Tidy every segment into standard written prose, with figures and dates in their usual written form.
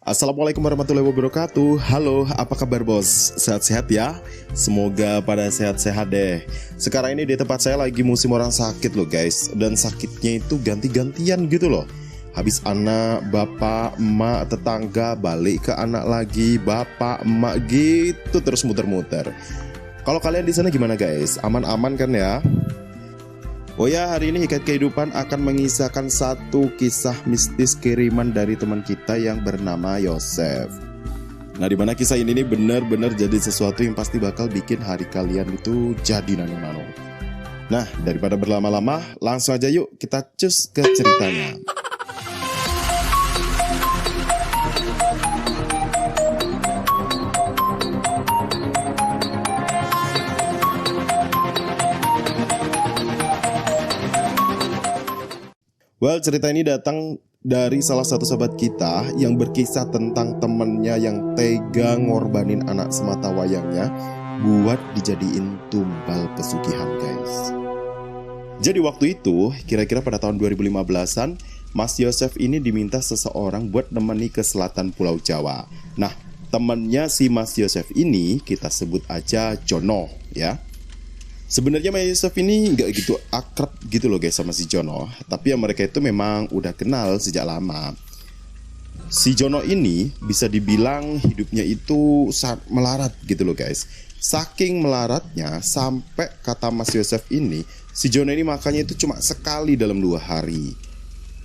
Assalamualaikum warahmatullahi wabarakatuh. Halo, apa kabar bos? Sehat-sehat ya? Semoga pada sehat-sehat deh. Sekarang ini di tempat saya lagi musim orang sakit loh guys. Dan sakitnya itu ganti-gantian gitu loh. Habis anak, bapak, emak, tetangga, balik ke anak lagi, bapak, emak gitu terus muter-muter. Kalau kalian di sana gimana guys? Aman-aman kan ya? Oh ya, hari ini Hikayat Kehidupan akan mengisahkan satu kisah mistis kiriman dari teman kita yang bernama Yosef. Nah, dimana kisah ini benar-benar jadi sesuatu yang pasti bakal bikin hari kalian itu jadi nano-nano. Nah, daripada berlama-lama, langsung aja yuk kita cus ke ceritanya. Well, cerita ini datang dari salah satu sahabat kita yang berkisah tentang temennya yang tega ngorbanin anak semata wayangnya buat dijadiin tumbal pesugihan guys. Jadi waktu itu, kira-kira pada tahun 2015-an, Mas Yosef ini diminta seseorang buat nemeni ke selatan Pulau Jawa. Nah, temennya si Mas Yosef ini kita sebut aja Jono ya. Sebenarnya Mas Yosef ini nggak gitu akrab gitu loh guys sama si Jono. Tapi ya mereka itu memang udah kenal sejak lama. Si Jono ini bisa dibilang hidupnya itu sangat melarat gitu loh guys. Saking melaratnya sampai kata Mas Yosef ini, si Jono ini makannya itu cuma sekali dalam 2 hari.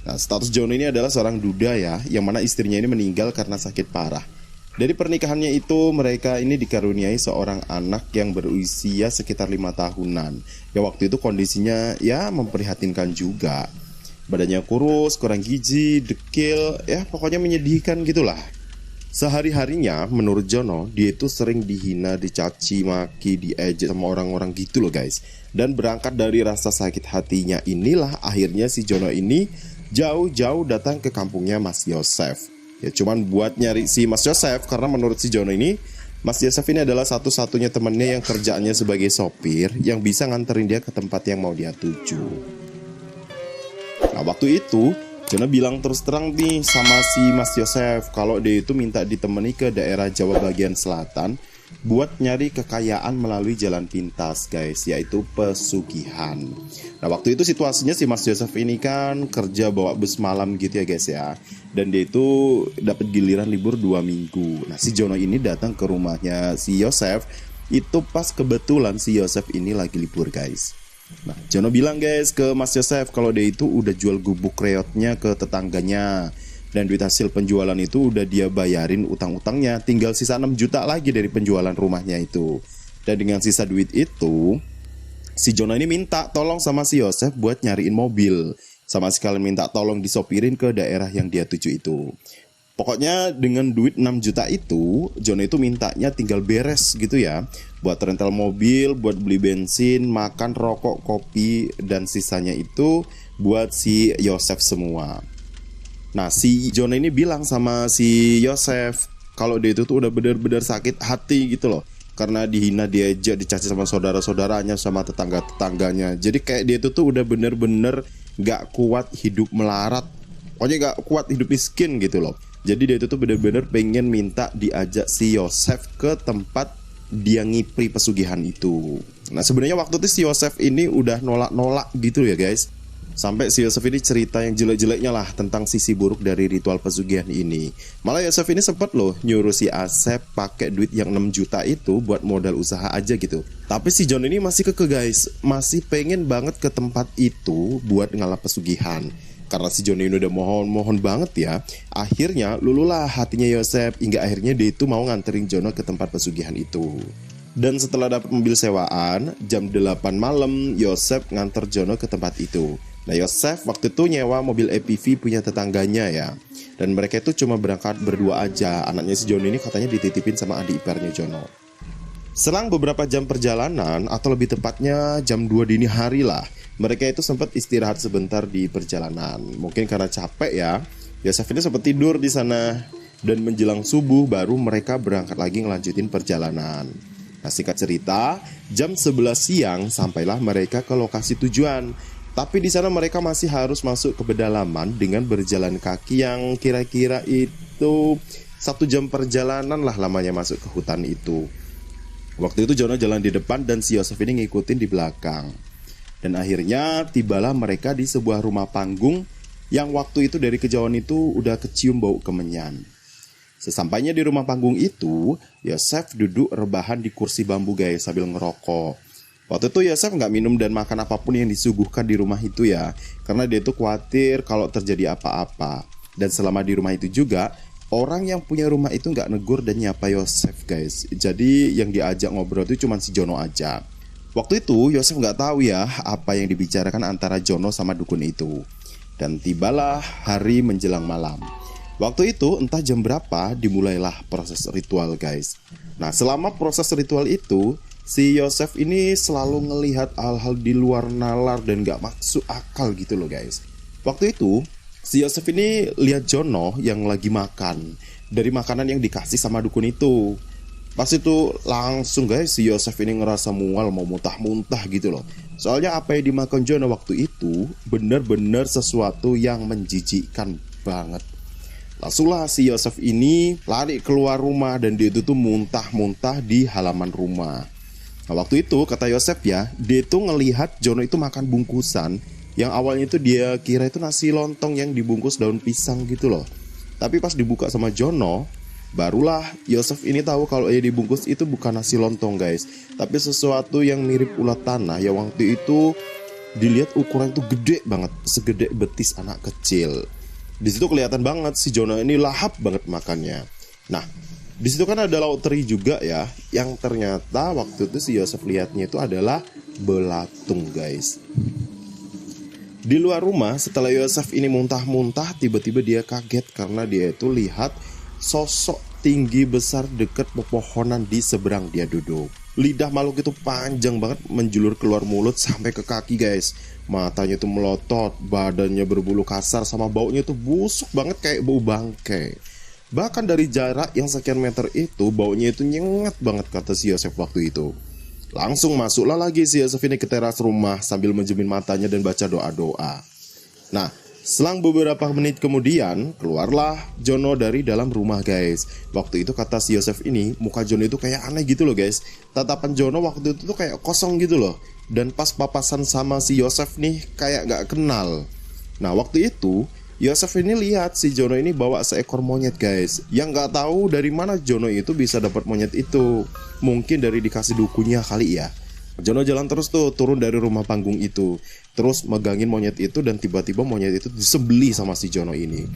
Nah, status Jono ini adalah seorang duda ya, yang mana istrinya ini meninggal karena sakit parah. Dari pernikahannya itu mereka ini dikaruniai seorang anak yang berusia sekitar 5 tahunan. Ya waktu itu kondisinya ya memprihatinkan juga. Badannya kurus, kurang gizi, dekil, ya pokoknya menyedihkan gitulah. Sehari-harinya menurut Jono dia itu sering dihina, dicaci maki, diejek sama orang-orang gitu loh guys. Dan berangkat dari rasa sakit hatinya inilah akhirnya si Jono ini jauh-jauh datang ke kampungnya Mas Yosef. Ya cuman buat nyari si Mas Yosef, karena menurut si Jono ini Mas Yosef ini adalah satu-satunya temennya yang kerjaannya sebagai sopir yang bisa nganterin dia ke tempat yang mau dia tuju. Nah waktu itu Jono bilang terus terang nih sama si Mas Yosef kalau dia itu minta ditemani ke daerah Jawa bagian selatan buat nyari kekayaan melalui jalan pintas guys, yaitu pesugihan. Nah waktu itu situasinya si Mas Yosef ini kan kerja bawa bus malam gitu ya guys ya. Dan dia itu dapat giliran libur 2 minggu. Nah si Jono ini datang ke rumahnya si Yosef itu pas kebetulan si Yosef ini lagi libur guys. Nah Jono bilang guys ke Mas Yosef kalau dia itu udah jual gubuk reotnya ke tetangganya. Dan duit hasil penjualan itu udah dia bayarin utang-utangnya. Tinggal sisa 6 juta lagi dari penjualan rumahnya itu. Dan dengan sisa duit itu si Jono ini minta tolong sama si Yosef buat nyariin mobil. Sama sekali minta tolong disopirin ke daerah yang dia tuju itu. Pokoknya dengan duit 6 juta itu Jono itu mintanya tinggal beres gitu ya. Buat rental mobil, buat beli bensin, makan, rokok, kopi. Dan sisanya itu buat si Yosef semua. Nah si Jono ini bilang sama si Yosef kalau dia itu tuh udah benar-benar sakit hati gitu loh. Karena dihina, diejek, dicaci sama saudara-saudaranya, sama tetangga-tetangganya. Jadi kayak dia itu tuh udah benar-benar gak kuat hidup melarat. Pokoknya gak kuat hidup miskin gitu loh. Jadi dia itu tuh benar-benar pengen minta diajak si Yosef ke tempat dia ngipri pesugihan itu. Nah sebenarnya waktu itu si Yosef ini udah nolak-nolak gitu ya guys. Sampai si Yosef ini cerita yang jelek-jeleknya lah tentang sisi buruk dari ritual pesugihan ini. Malah Yosef ini sempat loh nyuruh si Asep pakai duit yang 6 juta itu buat modal usaha aja gitu. Tapi si John ini masih keke guys, masih pengen banget ke tempat itu buat ngalap pesugihan. Karena si John ini udah mohon banget ya. Akhirnya lululah hatinya Yosef hingga akhirnya dia itu mau nganterin Jono ke tempat pesugihan itu. Dan setelah dapat mobil sewaan, jam 8 malam Yosef nganter Jono ke tempat itu. Nah Yosef waktu itu nyewa mobil APV punya tetangganya ya. Dan mereka itu cuma berangkat berdua aja. Anaknya si Jono ini katanya dititipin sama adik iparnya Jono. Selang beberapa jam perjalanan, atau lebih tepatnya jam 2 dini hari lah, mereka itu sempat istirahat sebentar di perjalanan. Mungkin karena capek ya, Yosef ini sempat tidur di sana. Dan menjelang subuh baru mereka berangkat lagi ngelanjutin perjalanan. Nah singkat cerita, jam 11 siang sampailah mereka ke lokasi tujuan. Tapi di sana mereka masih harus masuk ke pedalaman dengan berjalan kaki yang kira-kira itu 1 jam perjalanan lah lamanya masuk ke hutan itu. Waktu itu Jono jalan di depan dan si Yosef ini ngikutin di belakang. Dan akhirnya tibalah mereka di sebuah rumah panggung yang waktu itu dari kejauhan itu udah kecium bau kemenyan. Sesampainya di rumah panggung itu, Yosef duduk rebahan di kursi bambu guys sambil ngerokok. Waktu itu Yosef nggak minum dan makan apapun yang disuguhkan di rumah itu ya, karena dia tuh khawatir kalau terjadi apa-apa. Dan selama di rumah itu juga, orang yang punya rumah itu nggak negur dan nyapa Yosef guys. Jadi yang diajak ngobrol itu cuma si Jono aja. Waktu itu Yosef nggak tahu ya apa yang dibicarakan antara Jono sama dukun itu. Dan tibalah hari menjelang malam. Waktu itu entah jam berapa dimulailah proses ritual guys. Nah selama proses ritual itu, si Yosef ini selalu ngelihat hal-hal di luar nalar dan gak masuk akal gitu loh guys. Waktu itu si Yosef ini lihat Jono yang lagi makan dari makanan yang dikasih sama dukun itu. Pas itu langsung guys si Yosef ini ngerasa mual, mau muntah-muntah gitu loh. Soalnya apa yang dimakan Jono waktu itu bener-bener sesuatu yang menjijikkan banget. Langsunglah si Yosef ini lari keluar rumah dan dia itu tuh muntah-muntah di halaman rumah. Nah waktu itu kata Yosef ya, dia tuh ngelihat Jono itu makan bungkusan yang awalnya itu dia kira itu nasi lontong yang dibungkus daun pisang gitu loh. Tapi pas dibuka sama Jono, barulah Yosef ini tahu kalau yang dibungkus itu bukan nasi lontong guys, tapi sesuatu yang mirip ulat tanah yang waktu itu dilihat ukuran itu gede banget, segede betis anak kecil. Di situ kelihatan banget si Jono ini lahap banget makannya. Nah, di situ kan ada lauk teri juga ya, yang ternyata waktu itu si Yosef lihatnya itu adalah belatung guys. Di luar rumah setelah Yosef ini muntah-muntah, tiba-tiba dia kaget karena dia itu lihat sosok tinggi besar dekat pepohonan di seberang dia duduk. Lidah makhluk itu panjang banget menjulur keluar mulut sampai ke kaki guys. Matanya itu melotot, badannya berbulu kasar sama baunya itu busuk banget kayak bau bangkai. Bahkan dari jarak yang sekian meter itu baunya itu nyengat banget kata si Yosef waktu itu. Langsung masuklah lagi si Yosef ini ke teras rumah sambil menjemin matanya dan baca doa-doa. Nah, selang beberapa menit kemudian keluarlah Jono dari dalam rumah guys. Waktu itu kata si Yosef ini muka Jono itu kayak aneh gitu loh guys. Tatapan Jono waktu itu tuh kayak kosong gitu loh. Dan pas papasan sama si Yosef nih kayak gak kenal. Nah waktu itu Yosef ini lihat si Jono ini bawa seekor monyet guys. Yang gak tahu dari mana Jono itu bisa dapat monyet itu. Mungkin dari dikasih dukunya kali ya. Jono jalan terus tuh turun dari rumah panggung itu, terus megangin monyet itu dan tiba-tiba monyet itu disembelih sama si Jono ini.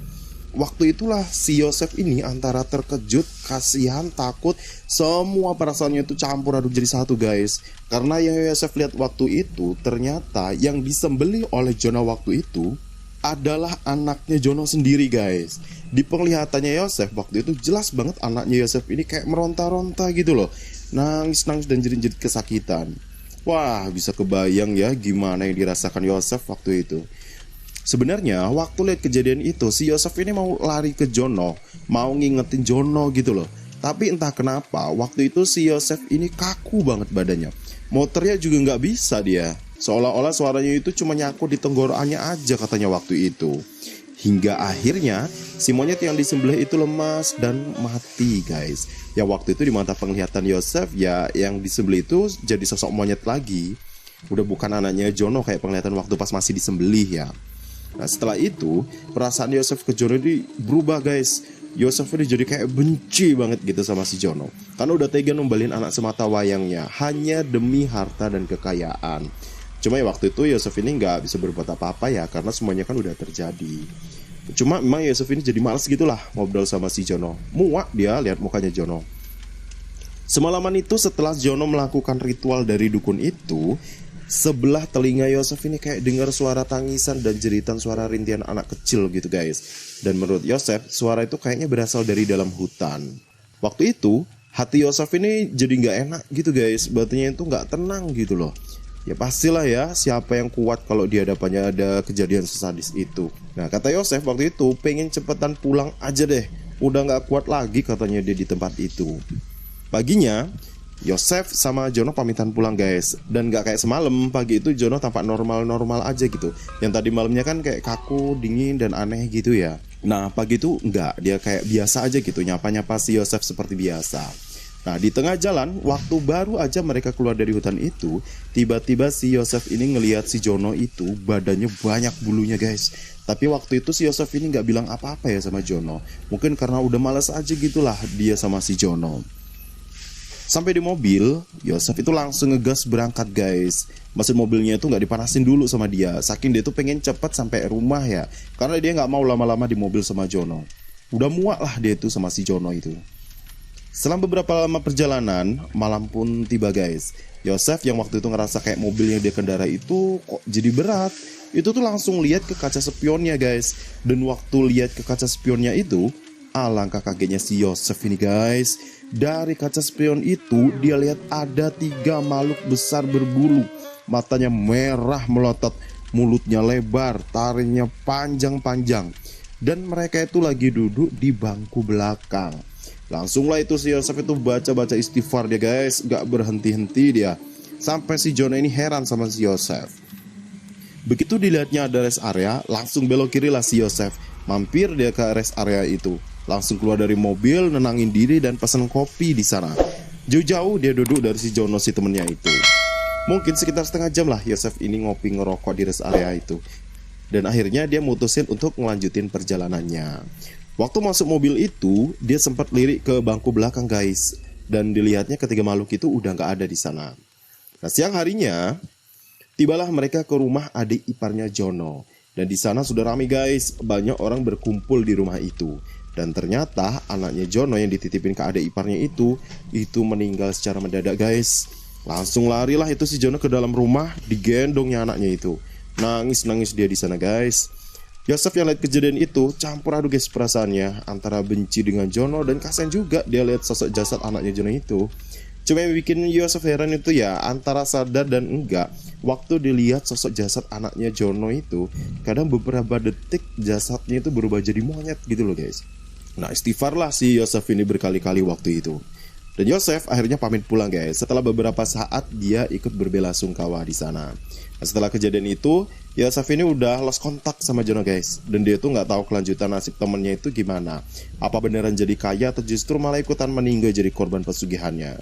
Waktu itulah si Yosef ini antara terkejut, kasihan, takut, semua perasaannya itu campur aduk jadi satu guys. Karena yang Yosef lihat waktu itu ternyata yang disembelih oleh Jono waktu itu adalah anaknya Jono sendiri guys. Di penglihatannya Yosef waktu itu jelas banget anaknya Yosef ini kayak meronta-ronta gitu loh. Nangis-nangis dan jerit-jerit kesakitan. Wah bisa kebayang ya gimana yang dirasakan Yosef waktu itu. Sebenarnya waktu lihat kejadian itu si Yosef ini mau lari ke Jono, mau ngingetin Jono gitu loh. Tapi entah kenapa waktu itu si Yosef ini kaku banget badannya. Mau teriak juga nggak bisa dia. Seolah-olah suaranya itu cuma nyangkut di tenggorokannya aja katanya waktu itu. Hingga akhirnya si monyet yang disembelih itu lemas dan mati guys. Ya waktu itu di mata penglihatan Yosef ya yang disembelih itu jadi sosok monyet lagi. Udah bukan anaknya Jono kayak penglihatan waktu pas masih disembelih ya. Nah setelah itu perasaan Yosef ke Jono ini berubah guys. Yosef ini jadi kayak benci banget gitu sama si Jono. Karena udah tega numbalin anak semata wayangnya hanya demi harta dan kekayaan. Cuma ya waktu itu Yosef ini gak bisa berbuat apa-apa ya karena semuanya kan udah terjadi. Cuma memang Yosef ini jadi males gitulah ngobrol sama si Jono. Muak dia lihat mukanya Jono. Semalaman itu setelah Jono melakukan ritual dari dukun itu, sebelah telinga Yosef ini kayak dengar suara tangisan dan jeritan suara rintihan anak kecil gitu guys. Dan menurut Yosef suara itu kayaknya berasal dari dalam hutan. Waktu itu hati Yosef ini jadi gak enak gitu guys. Batinnya itu gak tenang gitu loh. Ya pastilah ya siapa yang kuat kalau di hadapannya ada kejadian sesadis itu. Nah kata Yosef waktu itu pengen cepetan pulang aja deh. Udah gak kuat lagi katanya dia di tempat itu. Paginya Yosef sama Jono pamitan pulang guys. Dan gak kayak semalam, pagi itu Jono tampak normal-normal aja gitu. Yang tadi malamnya kan kayak kaku, dingin dan aneh gitu ya. Nah pagi itu enggak, dia kayak biasa aja gitu, nyapa-nyapa si Yosef seperti biasa. Nah di tengah jalan, waktu baru aja mereka keluar dari hutan itu, tiba-tiba si Yosef ini ngelihat si Jono itu badannya banyak bulunya guys. Tapi waktu itu si Yosef ini nggak bilang apa-apa ya sama Jono. Mungkin karena udah malas aja gitulah dia sama si Jono. Sampai di mobil, Yosef itu langsung ngegas berangkat guys. Mesin mobilnya itu nggak dipanasin dulu sama dia. Saking dia tuh pengen cepat sampai rumah ya. Karena dia nggak mau lama-lama di mobil sama Jono. Udah muak lah dia itu sama si Jono itu. Setelah beberapa lama perjalanan, malam pun tiba guys. Yosef yang waktu itu ngerasa kayak mobil yang dia kendara itu kok jadi berat. Itu tuh langsung lihat ke kaca spionnya guys. Dan waktu lihat ke kaca spionnya itu, alangkah kagetnya si Yosef ini guys. Dari kaca spion itu dia lihat ada 3 makhluk besar berbulu. Matanya merah melotot, mulutnya lebar, taringnya panjang-panjang. Dan mereka itu lagi duduk di bangku belakang. Langsunglah itu si Yosef itu baca-baca istighfar dia guys. Gak berhenti-henti dia. Sampai si Jono ini heran sama si Yosef. Begitu dilihatnya ada rest area, langsung belok kiri lah si Yosef. Mampir dia ke rest area itu. Langsung keluar dari mobil, nenangin diri dan pesan kopi di sana. Jauh-jauh dia duduk dari si Jono si temennya itu. Mungkin sekitar setengah jam lah Yosef ini ngopi ngerokok di rest area itu. Dan akhirnya dia mutusin untuk ngelanjutin perjalanannya. Waktu masuk mobil itu, dia sempat lirik ke bangku belakang guys. Dan dilihatnya ketiga makhluk itu udah gak ada di sana. Nah siang harinya, tibalah mereka ke rumah adik iparnya Jono. Dan di sana sudah ramai guys, banyak orang berkumpul di rumah itu. Dan ternyata anaknya Jono yang dititipin ke adik iparnya itu meninggal secara mendadak guys. Langsung larilah itu si Jono ke dalam rumah, digendongnya anaknya itu. Nangis-nangis dia di sana guys. Yosef yang lihat kejadian itu campur aduk guys perasaannya, antara benci dengan Jono dan kasihan juga dia lihat sosok jasad anaknya Jono itu. Cuma yang bikin Yosef heran itu ya antara sadar dan enggak. Waktu dilihat sosok jasad anaknya Jono itu, kadang beberapa detik jasadnya itu berubah jadi monyet gitu loh guys. Nah istighfarlah si Yosef ini berkali-kali waktu itu. Dan Yosef akhirnya pamit pulang guys. Setelah beberapa saat dia ikut berbelasungkawa di sana. Nah, setelah kejadian itu, Yosef ini udah lost kontak sama Jono guys. Dan dia tuh nggak tahu kelanjutan nasib temennya itu gimana. Apa beneran jadi kaya atau justru malah ikutan meninggal jadi korban pesugihannya.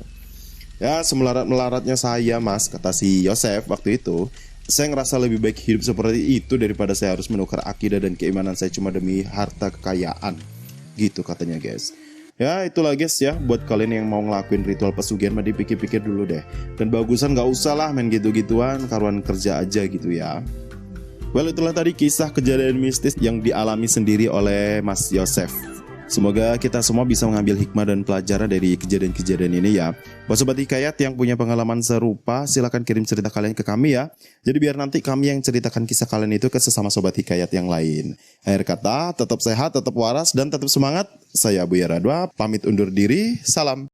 Ya semelarat-melaratnya saya mas, kata si Yosef waktu itu. Saya ngerasa lebih baik hidup seperti itu daripada saya harus menukar akidah dan keimanan saya cuma demi harta kekayaan. Gitu katanya guys. Ya itulah guys ya, buat kalian yang mau ngelakuin ritual pesugihan mah dipikir-pikir dulu deh. Dan bagusan gak usah lah main gitu-gituan, karuan kerja aja gitu ya. Well itulah tadi kisah kejadian mistis yang dialami sendiri oleh Mas Yosef. Semoga kita semua bisa mengambil hikmah dan pelajaran dari kejadian-kejadian ini ya. Buat Sobat Hikayat yang punya pengalaman serupa, silahkan kirim cerita kalian ke kami ya. Jadi biar nanti kami yang ceritakan kisah kalian itu ke sesama Sobat Hikayat yang lain. Akhir kata, tetap sehat, tetap waras, dan tetap semangat. Saya Buya Radwa, pamit undur diri, salam.